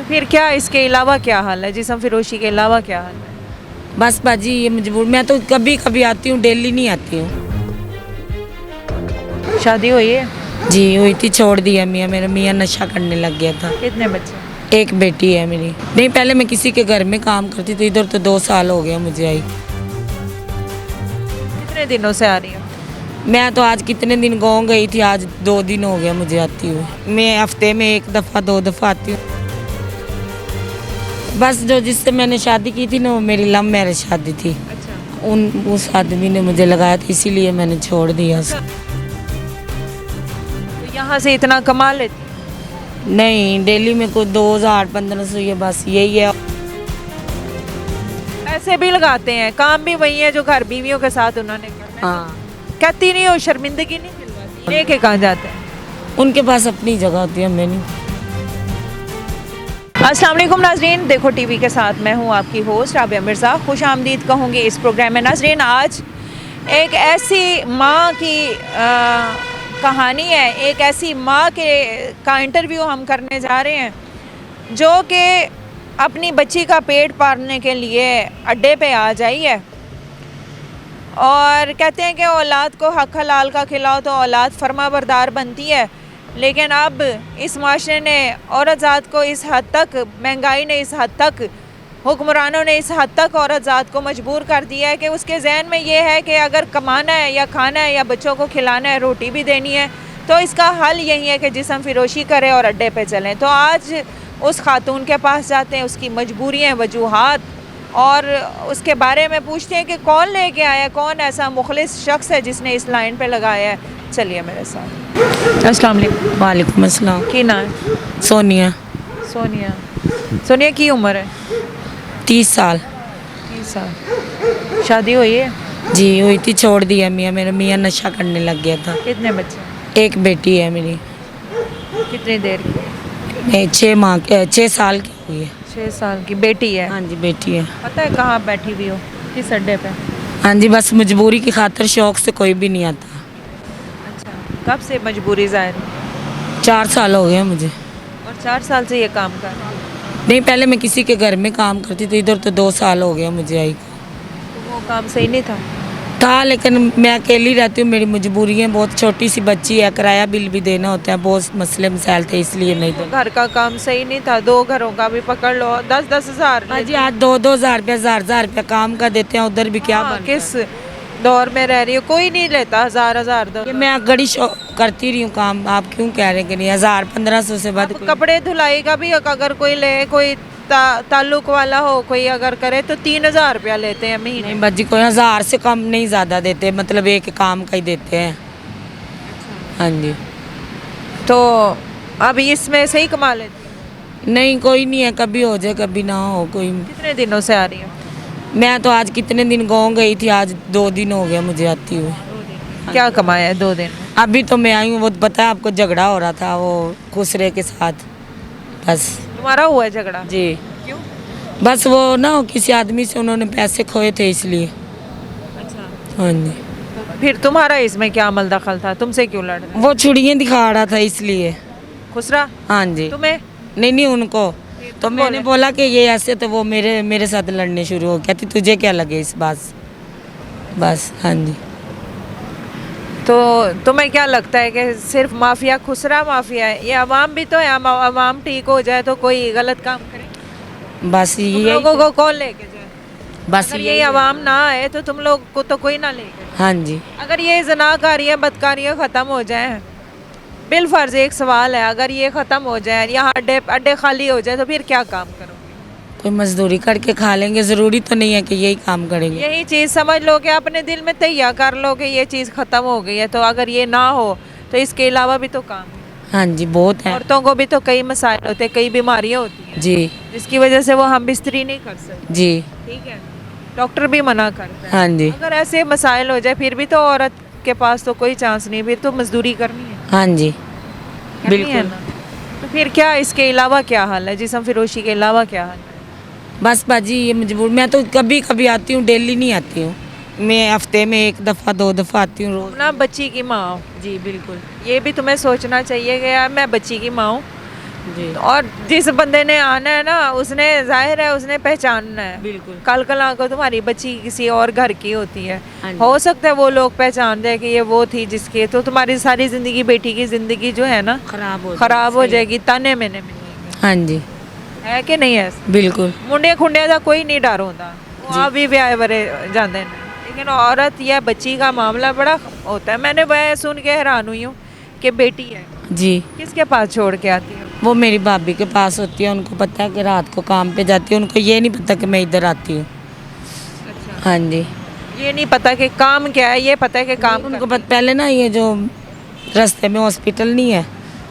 फिर क्या इसके अलावा क्या हाल है, जिस्म फिरोशी के अलावा क्या हाल है? बस बाजी ये मजबूर, मैं तो कभी कभी आती हूँ, डेली नहीं आती हूँ। शादी हुई है? जी हुई थी, छोड़ दिया मियाँ, मेरा मियाँ नशा करने लग गया था। कितने बच्चे? एक बेटी है मेरी। नहीं, पहले मैं किसी के घर में काम करती थी, इधर तो 2 साल हो गया मुझे आई। कितने दिनों से आ रही हो? मैं तो आज कितने दिन गाँव गई थी, आज 2 दिन हो गया मुझे आती हुई। मैं हफ्ते में 1 दफ़ा 2 दफ़ा आती हूँ। बस जो जिससे मैंने शादी की थी ना, वो मेरी लव मैरिज शादी थी। अच्छा। उस आदमी ने मुझे लगाया था, इसीलिए मैंने छोड़ दिया उसे। तो यहाँ से इतना कमा लेती? नहीं, डेली में कोई 2000-1500 ये बस यही है। पैसे भी लगाते हैं, काम भी वही है जो घर बीवियों के साथ उन्होंने करना है। हाँ, कहती नहीं हो, शर्मिंदगी नहीं दिलवाती? लेके कहाँ जाते हैं? उनके पास अपनी जगह होती है, मैं नहीं। अस्सलाम वालेकुम नाजरीन, देखो टीवी के साथ मैं हूँ आपकी होस्ट राबिया मिर्ज़ा। खुश आमदीद कहूँगी इस प्रोग्राम में। नाजरीन, आज एक ऐसी माँ की कहानी है, एक ऐसी माँ का इंटरव्यू हम करने जा रहे हैं जो कि अपनी बच्ची का पेट पालने के लिए अड्डे पे आ जाई है और कहते हैं कि औलाद को हक हलाल का खिलाओ तो औलाद फर्माबरदार बनती है। लेकिन अब इस माशरे ने औरत ज़ात को इस हद तक, महंगाई ने इस हद तक, हुक्मरानों ने इस हद तक औरत ज़ात को मजबूर कर दिया है कि उसके जहन में ये है कि अगर कमाना है या खाना है या बच्चों को खिलाना है, रोटी भी देनी है, तो इसका हल यही है कि जिस्म फिरोशी करे और अड्डे पे चलें। तो आज उस खातून के पास जाते हैं, उसकी मजबूरियाँ, वजूहात और उसके बारे में पूछते हैं कि कौन लेके आया, कौन ऐसा मुखलिस शख्स है जिसने इस लाइन पे लगाया है। चलिए मेरे साथ। अस्सलाम वालेकुम। वालेकुम अस्सलाम। की ना है? सोनिया। सोनिया। सोनिया की उम्र है? 30 साल। 30 साल। शादी हुई है? जी हुई थी, छोड़ दिया मियाँ, मेरा मियाँ नशा करने लग गया था। कितने बच्चे? एक बेटी है मेरी। कितनी देर की? नहीं, 6 साल की हुई है। 6 साल की बेटी है? हाँ जी, बेटी है। पता है कहाँ बैठी हुई हो? किस अड्डे पे? हाँ जी, बस मजबूरी की खातिर, शौक से कोई भी नहीं आता। अच्छा, कब से मजबूरी ज़ाहिर हुई? 4 साल हो गए मुझे। और 4 साल से ये काम कर रही हो? नहीं, पहले मैं किसी के घर में काम करती थी, इधर तो 2 साल हो गया मुझे आई। तो वो काम सही नहीं था? लेकिन मैं अकेली रहती हूँ, मेरी मजबूरियाँ, बहुत छोटी सी बच्ची है, किराया बिल भी देना होता है, बहुत मसले मसाइल थे, इसलिए नहीं तो था। घर का काम सही नहीं था? 2 घरों का भी पकड़ लो, 10-10 हज़ार। हाँ जी, आज 2-2 हज़ार रुपया, 1000-1000 रुपया काम का देते हैं, उधर भी क्या बनता है। किस दौर में रह रही हो? कोई नहीं लेता 1000-1000 ये मैं गड़ी करती रही हूँ काम, आप क्यों कह रहे हैं कि नहीं? 1000-1500 से बाद कपड़े धुलाई का भी अगर कोई ले, कोई ताल्लुक वाला हो, कोई अगर करे तो 3000 रुपया लेते हैं महीने। नहीं बच्ची, कोई 1000 से कम नहीं, ज़्यादा देते, मतलब एक काम का ही देते हैं। हाँ जी। तो अब इसमें सही कमा लेती? नहीं, कोई नहीं है, कभी हो जाए कभी ना हो कोई। कितने दिनों से आ रही हो? मैं तो आज कितने दिन गाँव गई थी, आज 2 दिन हो गया मुझे आती हुई। क्या कमाया है 2 दिन में? अभी तो मैं आई हूँ, वो पता है आपको, झगड़ा हो रहा था वो खुसरे के साथ, बस। तुम्हारा हुआ है झगड़ा? जी, क्यों? बस वो ना किसी आदमी से उन्होंने पैसे खोए थे, इसलिए। अच्छा। हाँ जी। फिर तुम्हारा इसमें क्या अमल दखल था? तुमसे क्यों लड़ रहे? वो छुड़ियाँ दिखा रहा था, इसलिए। खुसरा? हाँ जी। तुम्हें? नहीं, उनको तो मैंने बोला कि ये ऐसे, तो वो मेरे साथ लड़ने शुरू हो, कहती तुझे क्या लगे इस बात से, बस। हाँ जी। तो तुम्हें क्या लगता है कि सिर्फ माफिया खुसरा माफिया है? ये अवाम भी तो है, अवाम ठीक हो जाए तो कोई गलत काम करे? बस तुम ये, लोगों को कौन लेके जाए? बस अगर यही ये अवाम ना आए तो तुम लोग को तो कोई ना लेके। हाँ जी। अगर ये जनाकारियाँ, बदकारियाँ ख़त्म हो जाएं, बिलफर्ज एक सवाल है, अगर ये ख़त्म हो जाए, यहाँ अड्डे खाली हो जाए, तो फिर क्या काम करोगे? कोई मजदूरी करके खा लेंगे, ज़रूरी तो नहीं है कि यही काम करेंगे। यही चीज़ समझ लो कि अपने दिल में तैयार कर लो कि ये चीज़ ख़त्म हो गई है, तो अगर ये ना हो तो इसके अलावा भी तो काम है। हाँ जी, बहुत है। औरतों को भी तो कई मसाइल होते हैं, कई बीमारियाँ होती हैं जी जिसकी वजह से वो हम बिस्तरी नहीं कर सकते। जी। ठीक है, डॉक्टर भी मना करता है। हाँ जी। अगर ऐसे मसाइल हो जाए फिर भी तो औरत के पास तो कोई चांस नहीं, फिर तो मजदूरी करनी है। हाँ जी, करनी है बिल्कुल। ना? तो फिर क्या इसके अलावा क्या हाल है, जिस्म फिरोशी के अलावा क्या हाल है? बस बाजी ये मजबूर, मैं तो कभी कभी आती हूँ, डेली नहीं आती हूँ। मैं हफ्ते में 1 दफ़ा 2 दफ़ा आती हूँ रोज़। ना बच्ची की माँ हो? जी बिल्कुल। ये भी तुम्हें सोचना चाहिए कि यार मैं बच्ची की माँ हूँ, जी और जिस बंदे ने आना है ना, उसने जाहिर है उसने पहचानना है। बिल्कुल। कल कल को तुम्हारी बच्ची किसी और घर की होती है, हाँ जी। हो सकता है वो लोग पहचान जाए कि ये वो थी जिसके, तो तुम्हारी सारी जिंदगी, बेटी की जिंदगी जो है ना खराब हो जाएगी, ताने मैंने मिलेंगे। हाँ जी है कि नहीं है? बिल्कुल मुंडे खुंडे का कोई नहीं डर होता, वो जी। आप भी ब्याह बरे जाते हैं, लेकिन औरत या बच्ची का मामला बड़ा होता है। मैंने वह सुन के हैरान हुई हूँ कि बेटी है, जी। किसके पास छोड़ के आती है? वो मेरी भाभी के पास होती है, उनको पता है कि रात को काम पे जाती है, उनको ये नहीं पता कि मैं इधर आती हूँ। अच्छा, हाँ जी। ये नहीं पता कि काम क्या है, ये पता है कि काम उनको पहले ना ये जो रास्ते में हॉस्पिटल नहीं है,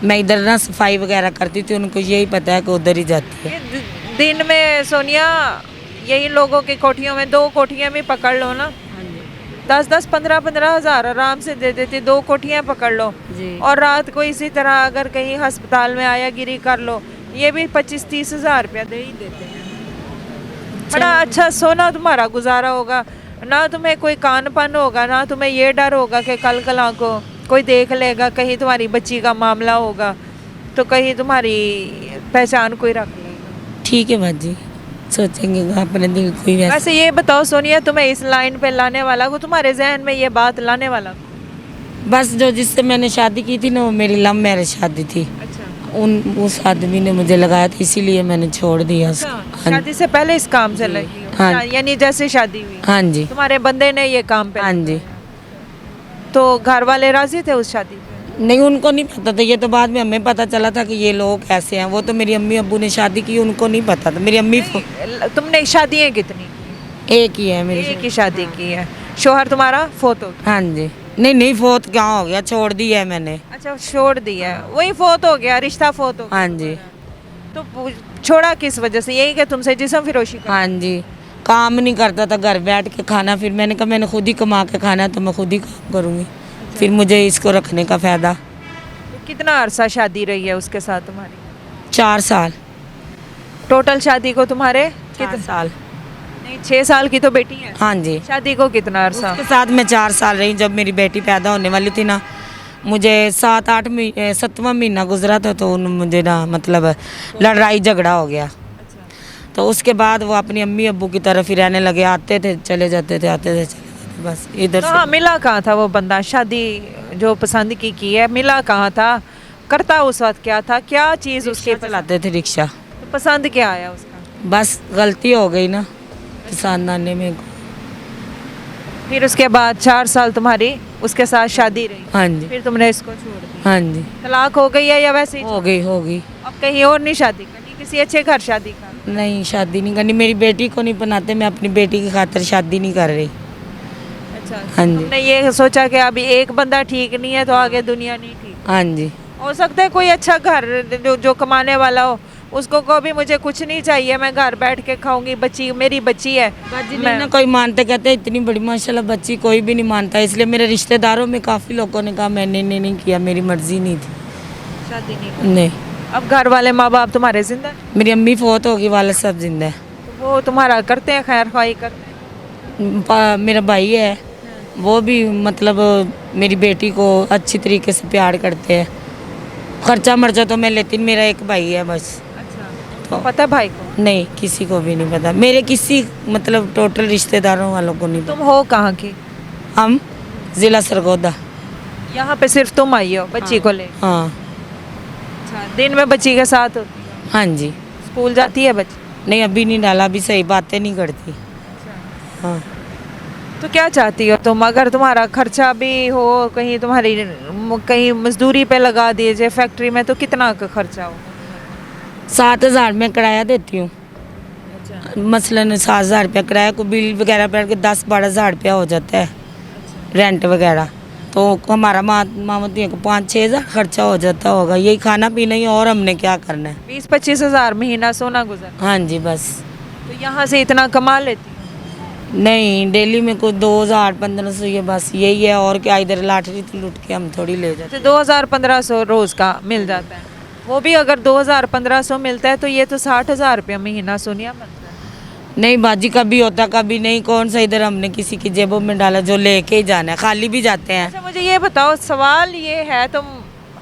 मैं इधर ना सफाई वगैरह करती थी, उनको यही पता है कि उधर ही जाती है। ये दिन में सोनिया यही लोगों की कोठियों में, 2 कोठियाँ भी पकड़ लो ना, 10-10 15-15 हज़ार आराम से दे देती, 2 कोठियाँ पकड़ लो। जी। और रात को इसी तरह अगर कहीं अस्पताल में आया गिरी कर लो, ये भी 25-30 हज़ार रुपया दे ही देते हैं। बड़ा अच्छा सोना तुम्हारा गुजारा होगा ना, तुम्हें कोई कानपन होगा ना, तुम्हें ये डर होगा कि कल कला को कोई देख लेगा, कहीं तुम्हारी बच्ची का मामला होगा तो कहीं तुम्हारी पहचान कोई रख लेगा। ठीक है बाजी, सोचेंगे अपने दिल कोई वैसे। वैसे ये बताओ सोनिया, तुम्हें इस लाइन पे लाने वाला को, तुम्हारे जहन में ये बात लाने वाला को? बस जो जिससे मैंने शादी की थी ना, वो मेरी लव मैरिज शादी थी। अच्छा, उस आदमी ने मुझे लगाया था, इसीलिए मैंने छोड़ दिया उसको। हाँ शादी से पहले इस काम से लगी हो? हाँ। यानी जैसे शादी हुई हाँ जी। तुम्हारे बंदे ने ये काम पे हाँ जी। लगाया। तो घर वाले राजी थे उस शादी पे? नहीं, उनको नहीं पता था, ये तो बाद में हमें पता चला था कि ये लोग ऐसे हैं। वो तो मेरी अम्मी अब्बू ने शादी की, उनको नहीं पता था। मेरी अम्मी तुमने शादियाँ कितनी? एक ही है मेरी। एक ही शादी की है। शोहर तुम्हारा फोत हो गया? हाँ जी। नहीं फोत क्या हो गया, छोड़ दी है मैंने। अच्छा, छोड़ दिया है, वही फोत हो गया, रिश्ता फोत हो गया। हाँ जी। तो छोड़ा किस वजह से? यही कि तुमसे जिस्म फिरोशी कर? हाँ जी, काम नहीं करता था, घर बैठ के खाना। फिर मैंने कहा मैंने खुद ही कमा के खाना है, तो मैं खुद ही काम करूँगी। फिर मुझे इसको रखने का फ़ायदा। तो कितना अरसा शादी रही है उसके साथ तुम्हारी? 4 साल। टोटल शादी को तुम्हारे 4 साल। नहीं, 6 साल की तो बेटी है। हाँ जी। शादी को कितना अरसा? उसके साथ मैं 4 साल रही। जब मेरी बेटी पैदा होने वाली थी ना, मुझे 7वां महीना गुजरा था, तो मुझे ना मतलब लड़ाई झगड़ा हो गया। अच्छा, तो उसके बाद वो अपनी अम्मी अब्बू की तरफ ही रहने लगे, आते थे चले जाते थे, आते थे चले जाते थे, बस इधर तो से। हाँ, मिला कहाँ था वो बंदा? शादी जो पसंद की है, मिला कहाँ था? करता उस वक्त क्या था? क्या चीज़ उसके रिक्शा चलाते थे, रिक्शा। तो पसंद क्या आया उसका? बस गलती हो गई ना पसंद आने में। फिर उसके बाद 4 साल तुम्हारी उसके साथ शादी रही, हाँ जी। फिर तुमने इसको छोड़ दिया? हाँ जी। तलाक हो गई है या वैसे ही? हो गई, हो गई। अब कहीं और नहीं शादी करनी, किसी अच्छे घर शादी कर? नहीं, शादी नहीं करनी। मेरी बेटी को नहीं बनाते, मैं अपनी बेटी की खातिर शादी नहीं कर रही। अच्छा, हाँ जी। तुमने ये सोचा कि अभी एक बंदा ठीक नहीं है तो आगे दुनिया नहीं ठीक? हाँ जी। हो सकता है कोई अच्छा घर जो कमाने वाला हो, उसको को भी मुझे कुछ नहीं चाहिए, मैं घर बैठ के खाऊंगी, बच्ची मेरी बच्ची है। मैं ना कोई मानते, कहते इतनी बड़ी माशाल्लाह बच्ची, कोई भी नहीं मानता। इसलिए मेरे रिश्तेदारों में काफ़ी लोगों ने कहा, मैंने नहीं किया, मेरी मर्जी नहीं थी। शादी नहीं? नहीं। अब घर वाले माँ बाप तुम्हारे जिंदा है? मेरी अम्मी फोत होगी, वाले सब जिंदा है। तो वो तुम्हारा करते हैं, खैर ख्वाही करते हैं? मेरा भाई है, वो भी मतलब मेरी बेटी को अच्छी तरीके से प्यार करते हैं। खर्चा मर्चा तो मैं लेती नहीं, मेरा एक भाई है बस। अच्छा, तो पता है भाई को? नहीं, किसी को भी नहीं पता। मेरे किसी मतलब टोटल रिश्तेदारों वालों को नहीं पता। तुम हो कहाँ की? हम ज़िला सरगोदा। यहाँ पे सिर्फ तुम आई हो बच्ची को ले? हाँ। अच्छा, दिन में बच्ची के साथ होती हो? हाँ जी। स्कूल जाती है बच्ची? नहीं, अभी नहीं डाला, अभी सही बातें नहीं करती। हाँ। तो क्या चाहती हो तुम? अगर तुम्हारा खर्चा भी हो, कहीं तुम्हारी कहीं मजदूरी पे लगा दिए जाए फैक्ट्री में, तो कितना का खर्चा हो? 7,000 में किराया देती हूँ। अच्छा, मसलन 7,000 रुपया किराया को बिल वगैरह बैठ के 10-12,000 रुपया हो जाता है, रेंट वगैरह। तो हमारा मामती को 5-6 हज़ार खर्चा हो जाता होगा, यही खाना पीना ही, और हमने क्या करना है। 20-25 हज़ार महीना सोना गुजर? हाँ जी बस। तो यहाँ से इतना कमा लेती हो? नहीं, डेली में कोई 2,000-1,500 ये बस यही है, और क्या। इधर लाटरी तो लूट के हम थोड़ी ले जाते। 2,000-1,500 रोज़ का मिल जाता है, वो भी अगर 2,000-1,500 मिलता है तो ये तो 60,000 रुपया महीना सोनिया बनता है। नहीं बाजी, कभी होता कभी नहीं। कौन सा इधर हमने किसी की जेबों में डाला, जो लेके ही जाना है, खाली भी जाते हैं। अच्छा, मुझे ये बताओ, सवाल ये है, तुम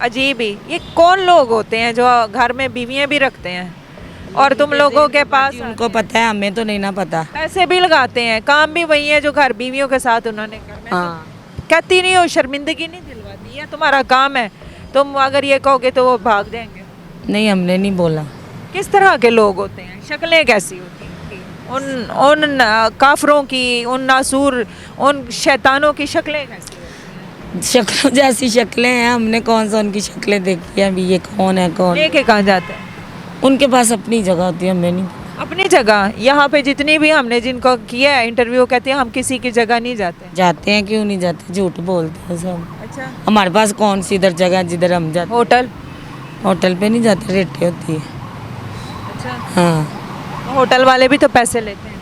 अजीब ही, ये कौन लोग होते हैं जो घर में बीवियां भी रखते हैं और तुम लोगों के पास उनको पता है, हमें तो नहीं ना पता। पैसे भी लगाते हैं, काम भी वही है जो घर बीवियों के साथ उन्होंने करना है। हाँ कहती नहीं हो, शर्मिंदगी नहीं दिलवाती, ये तुम्हारा काम है, तुम अगर ये कहोगे तो वो भाग देंगे। नहीं, हमने नहीं बोला। किस तरह के लोग होते हैं, शक्लें कैसी होती हैं उन काफरों की, उन नासूर, उन शैतानों की शक्लें कैसी होती हैं? शक्लों जैसी शक्लें हैं, हमने कौन सा उनकी शक्लें देखी हैं अभी, ये कौन है कौन। लेके कहाँ जाते हैं? उनके पास अपनी जगह होती है, हमें नहीं। अपनी जगह। यहाँ पे जितनी भी हमने जिनको किया है इंटरव्यू, कहते हैं हम किसी की जगह नहीं जाते। जाते हैं, क्यों नहीं जाते, झूठ बोलते हैं सब। अच्छा, हमारे पास कौन सी इधर जगह है जिधर हम जाते। होटल? होटल पे नहीं जाते, रेटे होती है। अच्छा, हाँ, होटल वाले भी तो पैसे लेते हैं।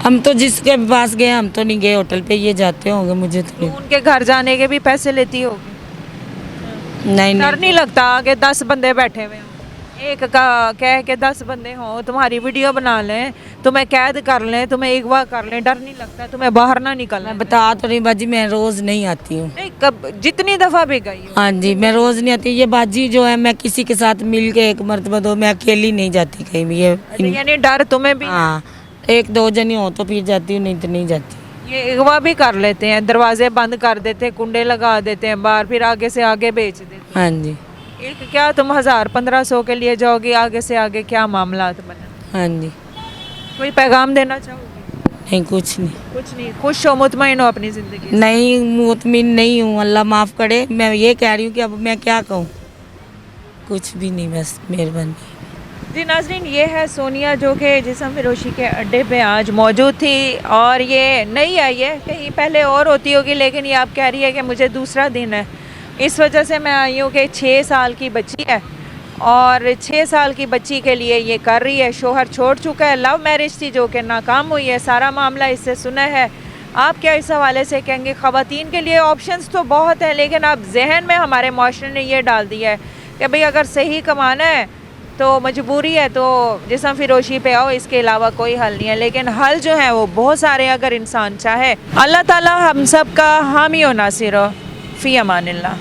हम तो जिसके पास गए, हम तो नहीं गए होटल पे, ये जाते होंगे, मुझे तो तो नहीं। उनके घर जाने के भी पैसे लेती होगी। नहीं डर नहीं, नहीं लगता आगे 10 बंदे बैठे हुए हों, एक का कह के 10 बंदे हों, तुम्हारी वीडियो बना लें, तुम्हें कैद कर लें, तुम्हें अगवा कर लें, डर नहीं लगता तुम्हें बाहर ना निकलना? मैं बता तो रही बाजी, मैं रोज़ नहीं आती हूँ। नहीं, कब जितनी दफ़ा भी गई हो? हाँ जी, मैं रोज़ नहीं आती। ये बाजी जो है, मैं किसी के साथ मिल के एक मरतबा दो, मैं अकेली नहीं जाती कहीं भी। ये यानी डर तुम्हें भी? हाँ, एक दो जनी हो तो फिर जाती हूँ, नहीं तो नहीं जाती। ये अगवा भी कर लेते हैं, दरवाजे बंद कर देते हैं, कुंडे लगा देते हैं बाहर, फिर आगे से आगे बेच देते हैं। हाँ जी, एक क्या तुम 1000-1500 के लिए जाओगे, आगे से आगे क्या मामला बना? हाँ जी। कोई पैगाम देना चाहोगे? नहीं, कुछ नहीं। कुछ नहीं, खुश हो, मुतमईन हो अपनी ज़िंदगी से? नहीं, मुतमिन नहीं हूँ, अल्लाह माफ़ करे। मैं ये कह रही हूँ कि अब मैं क्या कहूँ, कुछ भी नहीं, बस मेहरबानी। जी नाज़रीन, ये है सोनिया जो कि जिस्म फरोशी के अड्डे पे आज मौजूद थी, और ये नहीं आई है, कहीं पहले और होती होगी, लेकिन ये आप कह रही है कि मुझे दूसरा दिन है, इस वजह से मैं आई हूँ कि 6 साल की बच्ची है और 6 साल की बच्ची के लिए ये कर रही है। शोहर छोड़ चुका है, लव मैरिज थी जो कि नाकाम हुई है, सारा मामला इससे सुना है। आप क्या इस हवाले से कहेंगे? ख़वातीन के लिए ऑप्शंस तो बहुत है, लेकिन अब जहन में हमारे माशरे ने ये डाल दिया है कि भाई अगर सही कमाना है तो मजबूरी है तो जिस्म फिरोशी पे आओ, इसके अलावा कोई हल नहीं है। लेकिन हल जो है वो बहुत सारे, अगर इंसान चाहे। अल्लाह ताला हम सब का हामी और नासिर हो। फ़ी अमानिल्लाह।